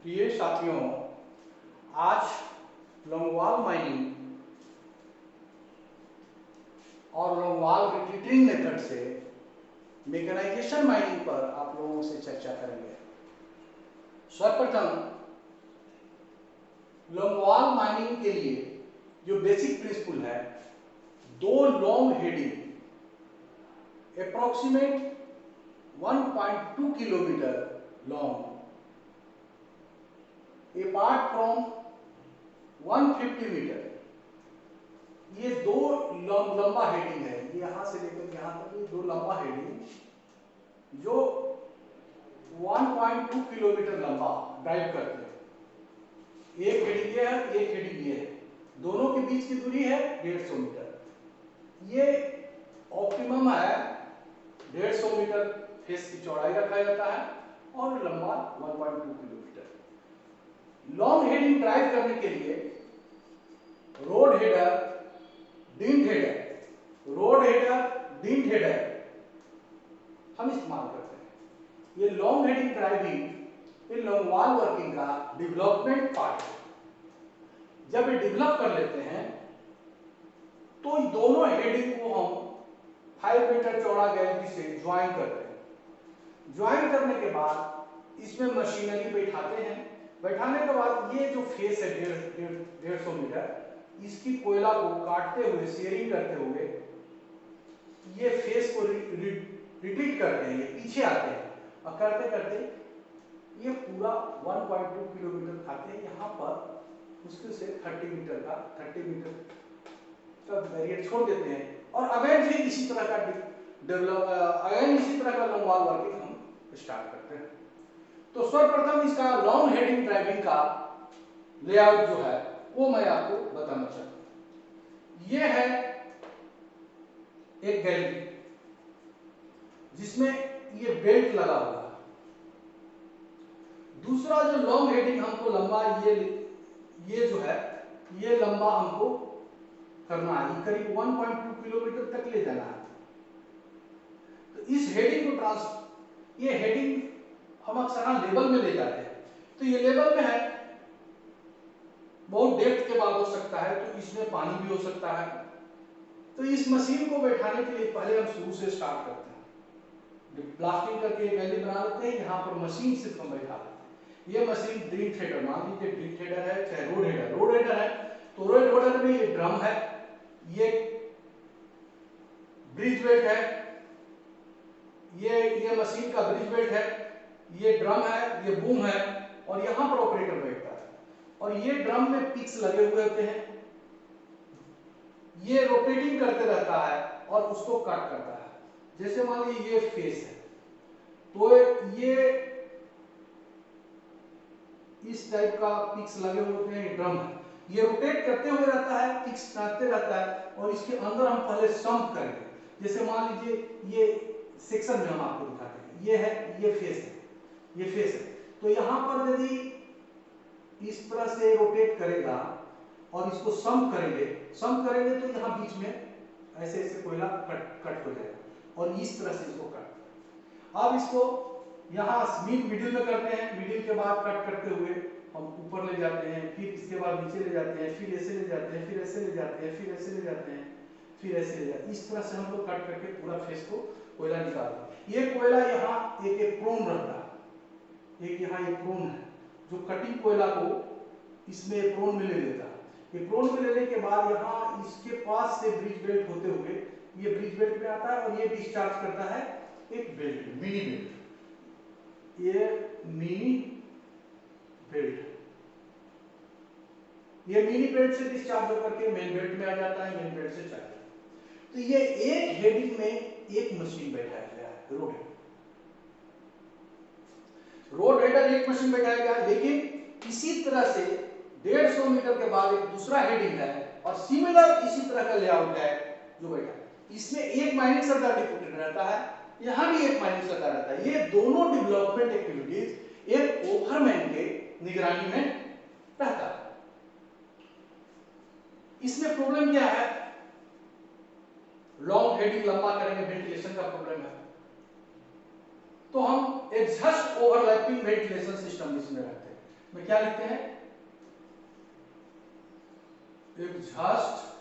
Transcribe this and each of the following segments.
प्रिय साथियों, आज लोंगवाल माइनिंग और लोंगवाल रिट्रीटिंग मेथड से मेकेनाइजेशन माइनिंग पर आप लोगों से चर्चा करेंगे। सर्वप्रथम लोंगवाल माइनिंग के लिए जो बेसिक प्रिंसिपल है, दो long heading approximate 1.2 kilometre long apart from 150 metre, ये दो लंबा हेडिंग है। ये यहां से लेकर यहां तक ये दो लंबा हेडिंग जो 1.2 किलोमीटर लंबा ड्राइव करते हैं। एक हेडिंग ये है, एक हेडिंग ये है, दोनों के बीच की दूरी है 150 मीटर। ये ऑप्टिमम है, 150 मीटर फेस की चौड़ाई रखा जाता है और लंबा 1.2 किलोमीटर। लॉन्ग हेडिंग ड्राइव करने के लिए road header, didn't header, road header, didn't header हम इस्तेमाल करते हैं। ये लॉन्ग हेडिंग ड्राइविंग ये लोंगवाल वर्किंग का डेवलपमेंट पार्ट है। जब ये डेवलप कर लेते हैं तो दोनों हेडिंग को हम 5 मीटर चौड़ा गैलरी से ज्वाइन करते हैं। ज्वाइन करने के बाद इसमें मशीनरी बैठाते हैं। बैठाने के बाद ये जो फेस है 150 मीटर, इसकी कोयला को काटते हुए, शेयरिंग करते हुए ये फेस को रिट्रीट करते हैं, ये पीछे आते हैं और करते करते ये पूरा 1.2 किलोमीटर खाते हैं। यहाँ पर मुश्किल से 30 मीटर का बैरियर छोड़ देते हैं और अगेन फिर इसी तरह का लोंगवाल वर्किंग हम स्टार्ट करते हैं। तो सर्वप्रथम इसका लॉन्ग हेडिंग ड्राइविंग का लेआउट जो है वो मैं आपको बताना चाहता हूं। ये है एक गैलरी जिसमें ये बेल्ट लगा हुआ है। दूसरा जो लॉन्ग हेडिंग हमको लंबा ये जो है ये लंबा हमको करना है, करीब 1.2 किलोमीटर तक ले जाना है। तो इस हेडिंग को ये हेडिंग हम अक्सर लेवल में ले जाते हैं। तो ये लेवल में है, बहुत डेप्थ के बाद हो सकता है, तो इसमें पानी भी हो सकता है। तो इस मशीन को बैठाने के लिए पहले हम शुरू से स्टार्ट करते हैं। ब्लास्टिंग करके गैलरी बना लेते हैं। यहाँ पर मशीन सिर्फ हम बैठा लेते हैं। ये मशीन ड्रिल थ्रेडर, मान लीजिए ड्रिल थ्रेडर है चाहे रोड हेडर है, तो रोड हेडर में ये ड्रम है, ये ब्रिज बेल्ट है, ये मशीन का ब्रिज बेल्ट है, ये ड्रम है, ये बूम है और यहाँ पर ऑपरेटर बैठता है। और ये ड्रम में पिक्स लगे हुए होते हैं, ये रोटेटिंग करते रहता है और उसको कट करता है। जैसे मान लीजिए ये फेस है, तो ये इस टाइप का पिक्स लगे हुए होते हैं, ये ड्रम है, ये रोटेट करते हुए रहता है, पिक्स काटते रहता है और इसके अंदर हम पहले सम्प करेंगे। जैसे मान लीजिए ये सेक्शन में हम आपको दिखाते हैं, ये है, ये फेस है, ये फेस है। तो यहाँ पर यदि इस तरह से रोटेट करेगा और इसको सम्प करेंगे तो यहाँ बीच में ऐसे ऐसे कोयला कट हो जाएगा और इस तरह से इसको कट। अब इसको यहाँ मिडिल में करते हैं, मिडिल के बाद कट करते हुए हम ऊपर ले जाते हैं, फिर इसके बाद नीचे ले जाते हैं, फिर ऐसे ले जाते हैं, फिर ऐसे ले जाते हैं, फिर ऐसे ले जाते हैं, फिर ऐसे ले जाते हैं। इस तरह से हम लोग कट करके पूरा फेस को कोयला निकालते हैं। ये कोयला यहाँ एक प्रोन रहता है, एक यहाँ एक प्रोन है जो कटिंग कोयला को इसमें प्रोन में ले लेता है। ये प्रोन में लेने के बाद यहाँ इसके पास से ब्रिज बेल्ट होते हुए ये ब्रिज बेल्ट में आता है और ये डिस्चार्ज करता है एक बेल्ट, मिनी बेल्ट। ये मिनी बेल्ट, ये मिनी बेल्ट से डिस्चार्ज होकर के मेन बेल्ट में आ जाता है, मेन बेल्ट से चलता है। तो ये एक हेडिंग में एक मशीन बैठाया गया है, रोड हेडर एक मशीन बैठाया गया है। लेकिन इसी तरह से 150 मीटर के बाद एक दूसरा हेडिंग है और सिमिलर इसी तरह का लेआउट है जो बैठा है। इसमें एक माइनिंग सरदार डिप्यूटेड रहता है, यहाँ भी एक माइनिंग सरदार रहता है। ये दोनों डेवलपमेंट एक्टिविटीज एक ओवरमैन के निगरानी में रहता है। इसमें प्रॉब्लम क्या है, लॉन्ग हेडिंग लंबा करेंगे, वेंटिलेशन का प्रॉब्लम है, तो हम एग्जॉस्ट ओवरलैपिंग वेंटिलेशन सिस्टम इसमें रखते हैं। में क्या लिखते हैं, exhaust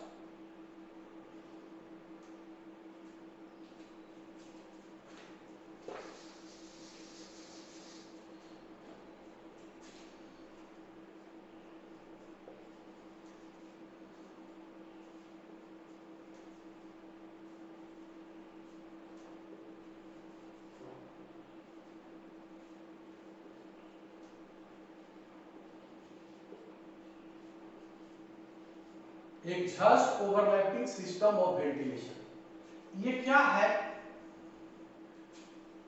exhaust overlapping system of ventilation. ये क्या है,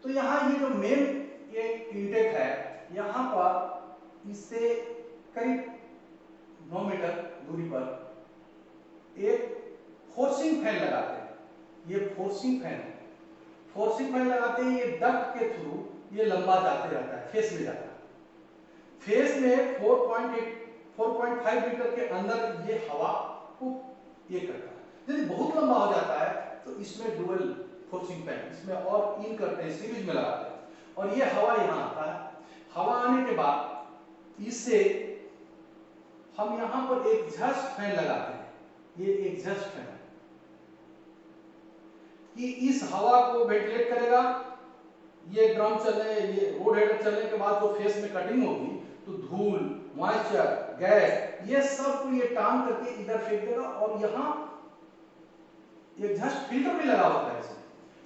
तो यहाँ ये जो मेन ये इंटेक है, यहाँ पर इससे करीब 9 मीटर दूरी पर एक फोर्सिंग फैन लगाते हैं। ये फोर्सिंग फैन है, फोर्सिंग फैन लगाते हैं, ये डक्ट के थ्रू ये लंबा जाते रहता है, फेस में जाता है। फेस में 4.5 मीटर के अंदर ये हवा को ये करता है। यदि बहुत लंबा हो जाता है तो इसमें डुअल फोर्सिंग फैन, इसमें और इन करते हैं, सीरीज में लगाते हैं, और ये हवा यहाँ आता है। हवा आने के बाद इससे हम यहाँ पर एक एग्जॉस्ट फैन लगाते हैं। ये एग्जॉस्ट फैन कि इस हवा को वेंटिलेट करेगा। ये ड्रम चलने, ये रोड हेडर चलने के बाद जो फेस में कटिंग होगी तो धूल, मॉइस्चर, गैस, ये सब को ये टांग करके इधर फेंक देगा, और यहाँ एग्जॉस्ट फिल्टर भी लगा होता है इसमें,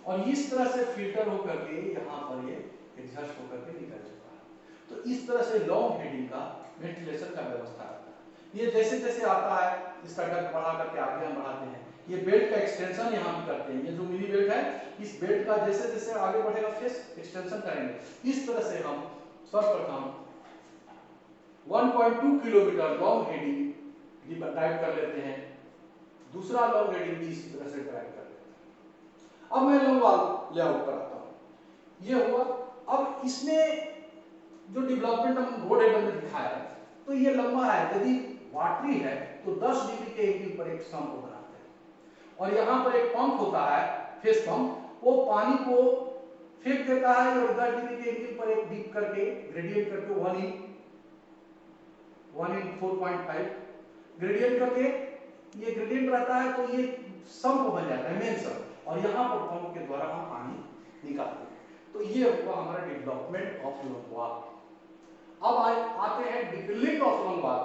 और इस तरह से फिल्टर होकर के यहाँ पर ये एग्जॉस्ट होकर के निकल जाता है। तो इस तरह से लॉन्ग हेडिंग का वेंटिलेशन का व्यवस्था रहता है। ये जैसे जैसे आता है इसका डक्ट बढ़ा करके आगे हम बढ़ाते हैं। ये बेल्ट का एक्सटेंशन यहाँ भी करते हैं। ये जो मिनी बेल्ट है, इस बेल्ट का जैसे जैसे आगे बढ़ेगा फेस एक्सटेंशन करेंगे। इस तरह से हम सर्वप्रथम 1.2 किलोमीटर लॉन्ग हेडिंग ड्राइव कर लेते हैं। दूसरा लॉन्ग हेडिंग भी इसी तरह से ड्राइव कर लेते हैं। अब मैं लॉन्ग वाल लेआउट कराता हूँ। ये हुआ। अब इसमें जो डेवलपमेंट हम रोड हेडर में दिखाया है, तो ये लंबा है। यदि वाटरी है तो 10 डिग्री के एंगल पर एक सम्प बनाते हैं, और यहाँ पर एक पंप होता है, फेस पंप, वो पानी को फेंक देता है और 10 डिग्री के एंगल पर एक डीप करके ग्रेडियंट करके 1 in 4.5 ग्रेडियंट करके ये ग्रेडियंट रहता है, तो ये सम्प बन जाता है, मेन सम्प, और यहाँ पर पंप के द्वारा हम पानी निकालते हैं। तो ये हुआ हमारा डेवलपमेंट ऑफ लॉन्ग वाल। अब आते हैं डिपिलिंग ऑफ लॉन्ग वाल।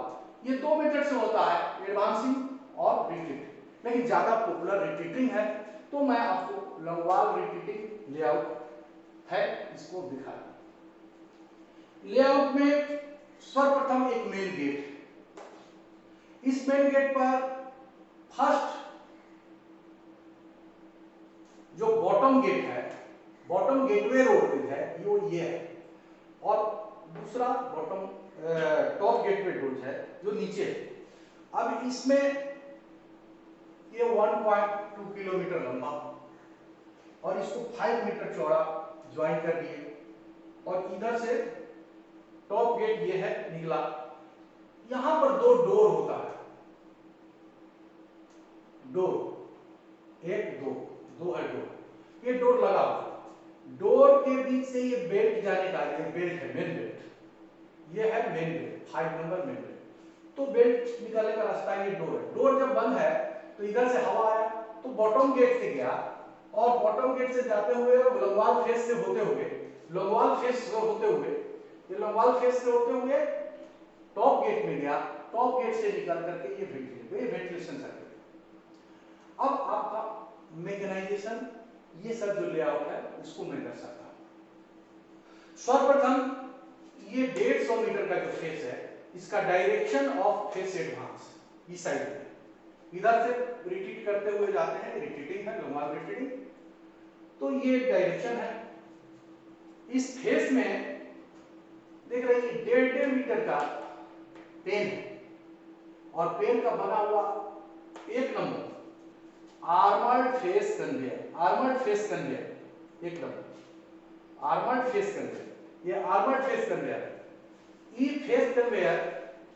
ये 2 मेथड से होता है, एडवांसिंग और रिट्रीटिंग, लेकिन ज्यादा पॉपुलर रिट्रीटिंग है, तो मैं आपको लॉन्ग वाल रिट्रीटिंग लेआउट है इसको दिखा दूं। लेआउट में सर्वप्रथम एक मेन गेट है। इस मेन गेट पर फर्स्ट जो बॉटम गेट है, बॉटम गेटवे रोड पे है, ये है, और दूसरा बॉटम टॉप गेटवे रोड है जो नीचे है। अब इसमें ये 1.2 किलोमीटर लंबा और इसको 5 मीटर चौड़ा ज्वाइन कर दिए, और इधर से टॉप गेट ये है निकला। यहां पर 2 डोर होता है, डोर 1 2 है डोर, ये डोर लगा हुआ। डोर के बीच से ये बेल्ट जाने का, ये बेल्ट है मेन बेल्ट, ये है main belt, 5 number main belt. तो बेल्ट निकालने का रास्ता ये डोर है। डोर जब बंद है तो इधर से हवा आया तो बॉटम गेट से गया, और बॉटम गेट से जाते हुए लंगवाल फेस से होते हुए, लंगवाल फेस से होते हुए, ये लंगवाल फेस से होते हुए टॉप गेट में गया, टॉप गेट से निकल करके ये वेंटिलेशन सर्किट। अब आपका मैकेनाइजेशन, ये सब जो लेआउट है उसको मैं कर सकता हूं। सर्वप्रथम ये 150 मीटर का जो फेस है, इसका डायरेक्शन ऑफ फेस एडवांस इस साइड में, इधर से रिट्रीट करते हुए जाते हैं, रिट्रीटिंग है, लंगवाल रिट्रीटिंग। तो ये डायरेक्शन है। इस फेस में देख रहे हैं 1.5 मीटर का पेन है, और पेन का बना हुआ 1 number armoured face conveyor, armoured face conveyor 1 number armoured face conveyor, ये आर्मर्ड फेस कन्वेयर है। ये फेस कन्वेयर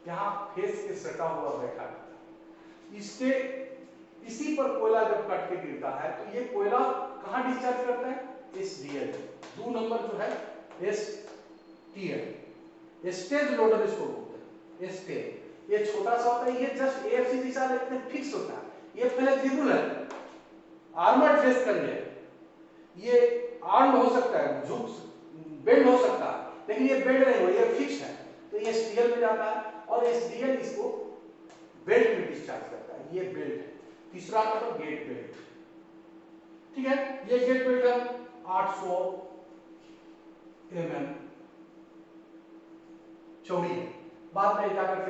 यहाँ फेस के सटा हुआ बैठा है। इसके इसी पर कोयला जब कट के गिरता है तो ये कोयला कहाँ डिस्चार्ज करता है, SDL 2 नंबर जो है STL, स्टेज लोडर इसको बोलते हैं, स्टेज। ये छोटा सा होता है, ये जस्ट एएफसी जैसा लेकिन फिक्स होता है। ये फ्लेक्सिबल है, आर्मर्ड फेस का ये आर्म हो सकता है, झुक बेंड हो सकता है, लेकिन ये बेंड नहीं हो, ये फिक्स है। तो ये स्टील में जाता है और स्टील इसको बेल्ट में डिस्चार्ज करता है, ये बेल्ट है। तीसरा आता है गेट बेल्ट, ठीक है। ये गेट बेल्ट है 800 mm चौड़ी है। बाद में जाकर के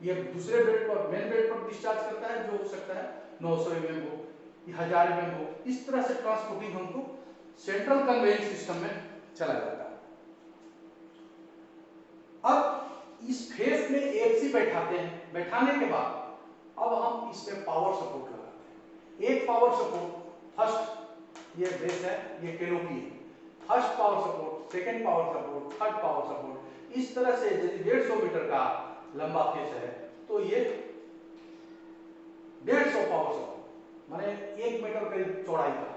ये दूसरे बेल्ट पर, मेन बेल्ट पर डिस्चार्ज करता है, जो हो सकता है 900 mm हो, 1000 mm हो। इस तरह से ट्रांसपोर्टिंग हमको सेंट्रल कन्वेयिंग सिस्टम में चला जाता है। अब इस फेस में एएफसी बैठाते हैं, बैठाने के बाद अब हम इसमें पावर सपोर्ट लगाते हैं। एक पावर सपोर्ट, फर्स्ट ये बेस है, ये कैनोपी है, first power support, second power support, third power support. इस तरह से यदि 150 मीटर का लंबा फेस है तो ये 150 पावर सपोर्ट माने 1 मीटर करीब चौड़ाई का,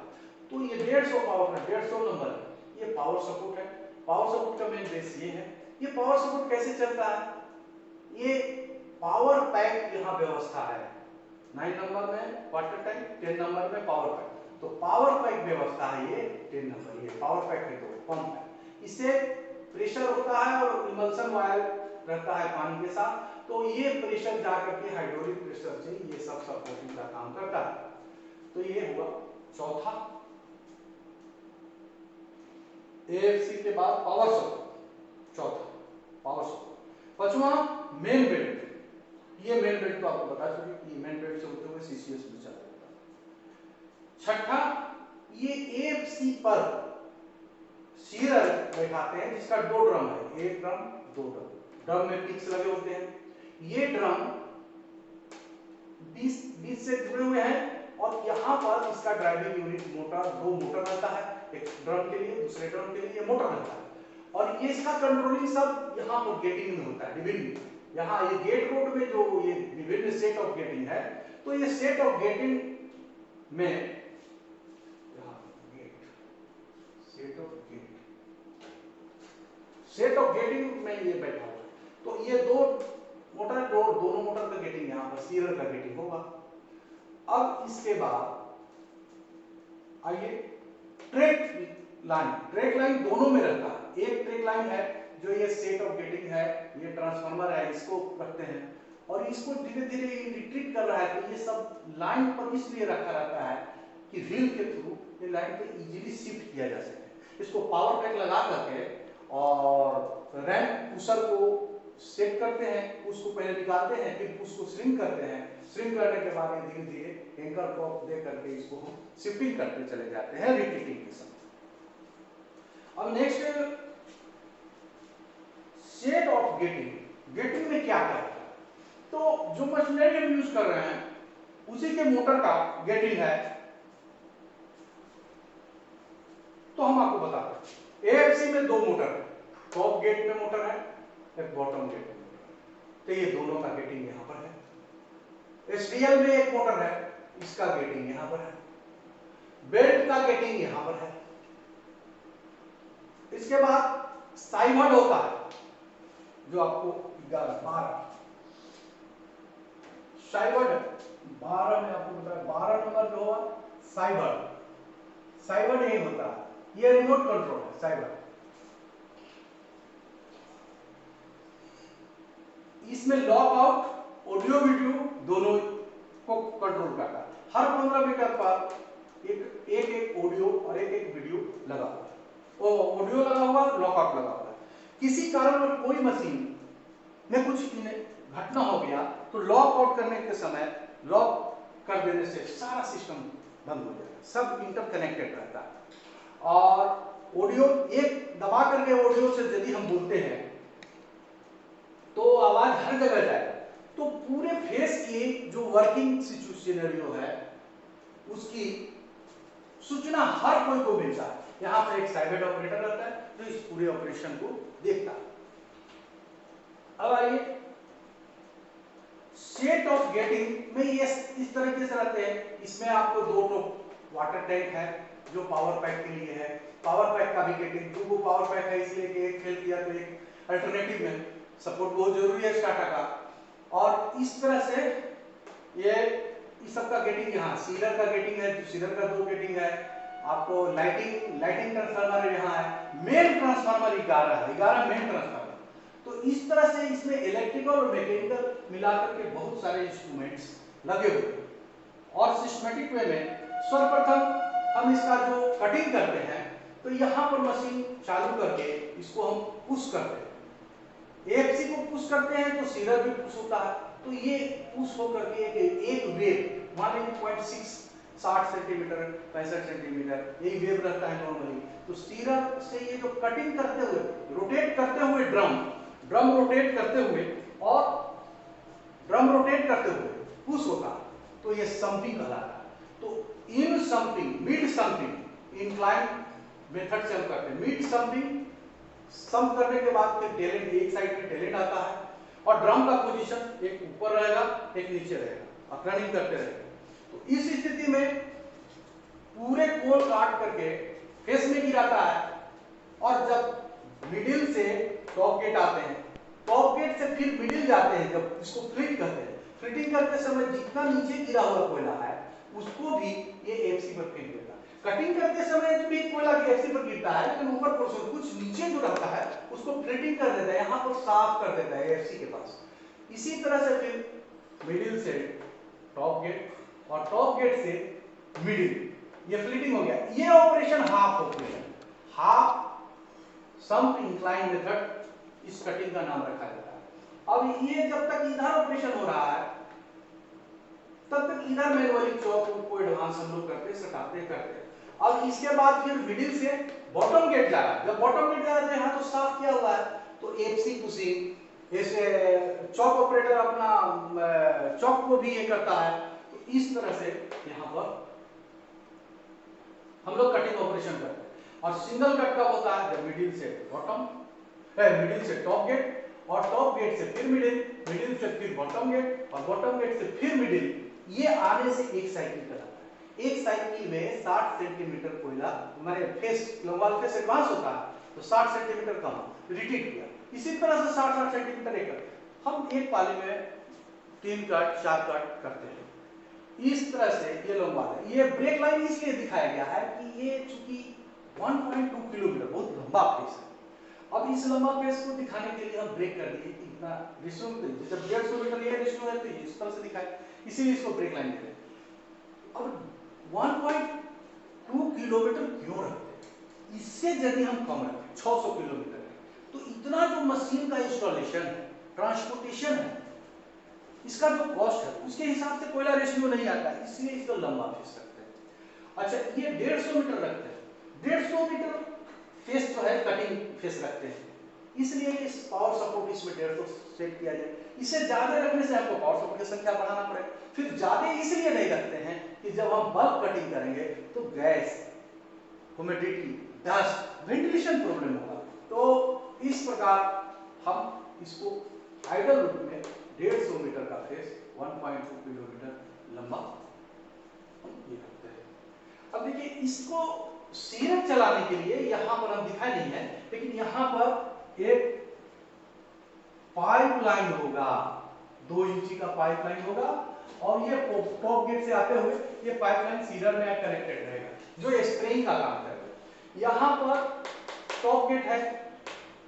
तो ये 150 पावर का 150 नंबर ये पावर सपोर्ट है। पावर सपोर्ट का मेन बेस ये है। ये पावर सपोर्ट कैसे चलता है? ये पावर पैक यहाँ व्यवस्था है, 9 नंबर में वाटर टैंक, 10 नंबर में पावर पैक। तो पावर पैक व्यवस्था है ये 10 नंबर, ये पावर पैक है, तो पंप है। इससे प्रेशर होता है और इमल्सन वायर रहता है पानी के साथ, तो ये प्रेशर जाकर के हाइड्रोलिक प्रेशर से ये सब सपोर्टिंग का काम करता है। तो ये हुआ चौथा, एएफसी के बाद पावर सपोर्ट, चौथा पावर सपोर्ट। पांचवा मेन बेल्ट, ये मेन बेल्ट तो आपको बता चुके कि मेन बेल्ट से होते हुए सीसीएस में चला जाता है। छठा, ये एएफसी पर सीरर बैठाते हैं जिसका 2 ड्रम है, एक ड्रम 2 ड्रम, ड्रम में पिक्स लगे होते हैं। ये ड्रम 20 से जुड़े हुए हैं और यहाँ पर इसका ड्राइविंग यूनिट मोटर, 2 मोटर रहता है, एक ड्रम के लिए, दूसरे ड्रम के लिए मोटर रहता है। और ये इसका कंट्रोलिंग सब यहाँ पर गेटिंग में होता है, विभिन्न, यहाँ ये गेट रोड में जो ये विभिन्न सेट ऑफ गेटिंग है, तो ये सेट ऑफ गेटिंग में यहाँ गेट, सेट ऑफ गेटिंग में ये बैठा हुआ है। तो ये 2 मोटर, दोनों मोटर का गेटिंग यहाँ पर सीरियल का गेटिंग होगा। अब इसके बाद आइए ट्रैक लाइन दोनों में रहता है। एक ट्रैक लाइन है जो ये सेट ऑफ गेटिंग है, ये ट्रांसफार्मर है, इसको रखते हैं और इसको धीरे धीरे रिट्रीट कर रहा है। तो ये सब लाइन पर इसलिए रखा रहता है कि व्हील के थ्रू ये लाइन को इजीली शिफ्ट किया जा सके। इसको पावर पैक लगा करके और रैंप पुशर को सेट करते हैं, उसको पहले निकालते हैं, फिर उसको श्रिंक करते हैं। श्रिंक करने के बाद धीरे धीरे एंकर ड्रॉप दे करके इसको हम शिफ्टिंग करते चले जाते हैं रिट्रीटिंग के समय। अब नेक्स्ट सेट ऑफ गेटिंग में क्या क्या है? तो जो मशीनरी हम यूज कर रहे हैं उसी के मोटर का गेटिंग है, तो हम आपको बताते हैं। एएफसी में 2 मोटर है, टॉप गेट में मोटर है, एक बॉटम गेट में मोटर है, तो ये दोनों का गेटिंग यहां पर है। एसडीएल में एक मोटर है, इसका गेटिंग यहां पर है, बेल्ट का गेटिंग यहां पर है। इसके बाद साइवर्ड होता है जो आपको 12 साइवर्ड 12 में आपको बताया, 12 नंबर जो होगा साइवर्ड यही होता है, ये रिमोट कंट्रोल है साइवर्ड। इसमें लॉक आउट, ऑडियो वीडियो दोनों को कंट्रोल करता है। हर 15 मीटर पर एक ऑडियो और एक वीडियो लगा हुआ है, वो ऑडियो लगा हुआ, लॉकआउट लगा हुआ है। किसी कारण कोई मशीन में कुछ घटना हो गया तो लॉक आउट करने के समय लॉक कर देने से सारा सिस्टम बंद हो जाएगा, सब इंटरकनेक्टेड रहता है। और ऑडियो एक दबा करके ऑडियो से यदि हम बोलते हैं तो आवाज हर जगह जाएगा, तो पूरे फेस की जो वर्किंग सिनेरियो है उसकी सूचना हर कोई को मिलता है। यहां पर एक साइड ऑपरेटर रहता है जो इस पूरे ऑपरेशन को देखता है। अब आइए सेट ऑफ गेटिंग में ये इस तरीके से रहते हैं। इसमें आपको 2 वाटर टैंक है जो पावर पैक के लिए है। पावर पैक का भी गेटिंग, 2 पावर पैक है इसलिए कि एक फेल किया तो एक अल्टरनेटिव में सपोर्ट बहुत जरूरी है स्टाटा का। और इस तरह से ये इस सब का गेटिंग यहाँ सीलर का गेटिंग है, तो सीलर का 2 गेटिंग है। आपको लाइटिंग ट्रांसफार्मर यहाँ है। Main transformer 11 main transformer. तो इस तरह से इसमें इलेक्ट्रिकल और मैकेनिकल मिलाकर के बहुत सारे इंस्ट्रूमेंट्स लगे हुए हैं। और सिस्टमैटिक वे में सर्वप्रथम हम इसका जो कटिंग करते हैं, तो यहाँ पर मशीन चालू करके इसको हम पुश करते हैं। एएफसी को पुश करते हैं तो सीलर भी पुश होता है। तो ये पुश होकर के एक वेव मान लीजिए 0.6 60 सेंटीमीटर 65 सेंटीमीटर यही वेव रहता है नॉर्मली। तो सीलर से ये जो कटिंग करते हुए रोटेट करते हुए ड्रम रोटेट करते हुए और ड्रम रोटेट करते हुए पुश होता है, तो ये सम्पिंग कहलाता है। तो इन सम्पिंग मिड सम्पिंग इंक्लाइन मेथड से हम करते हैं। मिड सम्पिंग सम्प करने के बाद फिर टेलेंट एक साइड में टेलेंट आता है और ड्रम का पोजीशन एक ऊपर रहेगा एक नीचे रहेगा, आप रनिंग करते रहेंगे। तो इस स्थिति में पूरे कोल काट करके फेस में गिराता है और जब मिडिल से टॉप गेट आते हैं, टॉप गेट से फिर मिडिल जाते हैं, जब इसको फ्लिट करते हैं, फ्लिटिंग करते समय जितना नीचे गिरा हुआ कोयला है उसको भी ये एफसी पर फेंक देता है। कटिंग करते समय भी कोयला एफसी पर गिरता है, लेकिन ऊपर पोर्शन कुछ नीचे जो रहता है उसको फ्लिटिंग कर देता है, यहाँ पर साफ कर देता है एफसी के पास। इसी तरह से फिर मिडिल से टॉप गेट और टॉप गेट से मिडिल, ये फ्लिटिंग हो गया। ये operation half operation, half sump incline method, इस कटिंग का नाम रखा जाता है। अब ये जब तक इधर ऑपरेशन हो रहा है तब तक इधर मैनुअली चौक को एडवांस हम लोग करते करते। अब इसके बाद फिर मिडिल से बॉटम गेट जा रहा है। जब बॉटम गेट जा रहा है यहाँ तो साफ किया हुआ है, तो एफसी पुशिंग ऐसे चौक ऑपरेटर अपना चौक को भी ये करता है। तो इस तरह से यहाँ पर हम लोग कटिंग ऑपरेशन करते हैं। और सिंगल कट कब होता है? जब मिडिल से बॉटम मिडिल से टॉप गेट और टॉप गेट से फिर मिडिल से फिर बॉटम गेट और बॉटम गेट से फिर मिडिल, ये आने से एक साइकिल कहलाता है। एक साइकिल में 60 सेंटीमीटर कोयला हमारे फेस लंबाई फेस एडवांस होता है, तो 60 सेंटीमीटर कम रिपीट किया। इसी तरह से 60 सेंटीमीटर एक हम एक पाली में 3 कट 4 कट करते हैं। इस तरह से ये लंबा है। ये ब्रेक लाइन इसलिए दिखाया गया है कि ये चूंकि 1.2 किलोमीटर बहुत लंबा फेस है। अब इस लंबा फेस को दिखाने के लिए हम ब्रेक कर दिए कि इतना रेशियो में, जब 150 मीटर ये रेशियो है तो इस तरह से दिखाए, इसीलिए इसको ब्रेक लाइन दे रहे हैं। अब 1.2 किलोमीटर क्यों रखते हैं? इससे यदि हम कम रखें 600 किलोमीटर, तो इतना जो मशीन का इंस्टॉलेशन है, ट्रांसपोर्टेशन है, इसका जो कॉस्ट है उसके हिसाब से कोयला रेशियो नहीं आता, इसलिए इसको लंबा फेस रखते हैं। अच्छा, ये 150 मीटर रखते हैं। 150 मीटर फेस जो है कटिंग फेस रखते हैं, इसलिए इस पावर सपोर्ट इसमें 150 सेट किया जाए। इसे ज्यादा रखने से आपको पावर सपोर्ट की संख्या बढ़ाना पड़ेगा। फिर ज्यादा इसलिए नहीं रखते हैं कि जब हम बल्क कटिंग करेंगे तो gas, humidity, dust, ventilation problem होगा। तो इस प्रकार हम इसको आइडल रूप में 150 मीटर का फेस 1.2 किलोमीटर लंबा हम ये करते हैं। अब देखिए, इसको सीरप चलाने के लिए यहां पर हम दिखाई नहीं है, लेकिन यहां पर एक पाइपलाइन होगा, 2 इंची का पाइपलाइन होगा और ये टॉप गेट से आते हुए ये पाइपलाइन सीलर में कनेक्टेड रहेगा जो स्प्रेइंग का काम करेगा। यहां पर टॉप गेट है,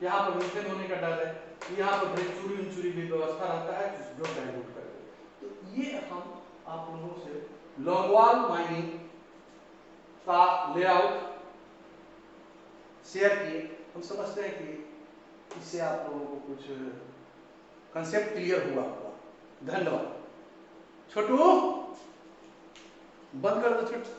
यहां पर मीथेन होने का डर है, यहां पर चूरी भी व्यवस्था रहता है जो डाइल्यूट करेगा। तो ये हम आप लोगों से लॉन्गवाल माइनिंग का लेआउट शेयर किए। हम समझते हैं कि इससे आप लोगों को कुछ कंसेप्ट क्लियर हुआ होगा। धन्यवाद। छोटू बंद कर दो, छोटू।